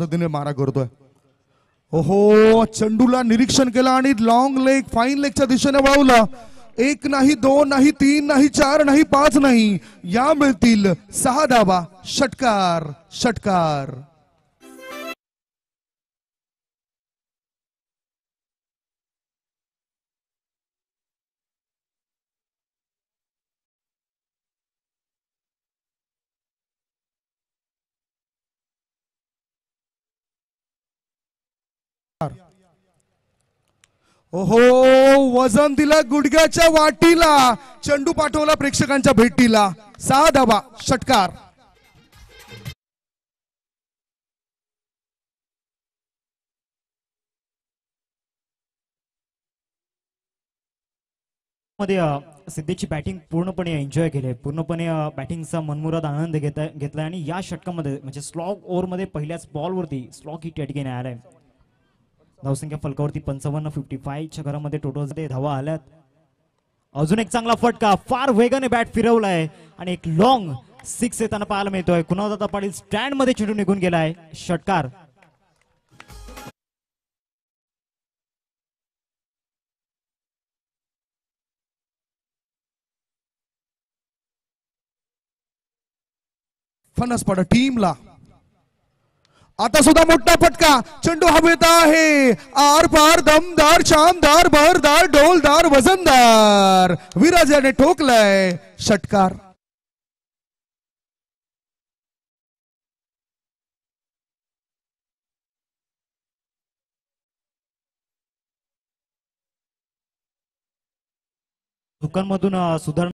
पद्धतीने मारा करतोय. ओहो, चेंडूला निरीक्षण केलं आणि लॉंग लेग फाईन लेगच्या दिशेने वळवलं. 1 नाही 2 नाही 3 नाही 4 नाही 5 नाही, या मिळतील 6 धावा. षटकार षटकार. ओहो, वजन दिलं गुडघ्याच्या वाटीला, चेंडू पाठवला प्रेक्षकांच्या भेटीला. 6 धावा. षटकार. मध्ये सिद्धीची बॅटिंग पूर्णपणे एन्जॉय केली, पूर्णपणे बॅटिंगचा मनमुराद आनंद घेतलाय आणि या षटकामध्ये म्हणजे स्लॉग ओव्हरमध्ये पहिल्याच बॉलवरती स्लॉग हिट या ठिकाणी आलाय. धावसंख्या फलकावरती 55-55च्या घरामध्ये टोटल धावा आल्यात. अजून एक चांगला फटका, फार वेगाने बॅट फिरवलाय आणि एक लॉंग 6 येताना पाहायला मिळतोय. कुणालदादा पाटील स्टँड मध्ये चेंडू निघून गेलाय. षटकार. फणस पड टीमला. आता सुद्धा मोठा फटका, चेंडू हवेत आहे. आर पार दमदार शानदार बहरदार डोलदार वजनदार विराज याने ठोकलाय. षटकार. दुकानमधून सुधारणा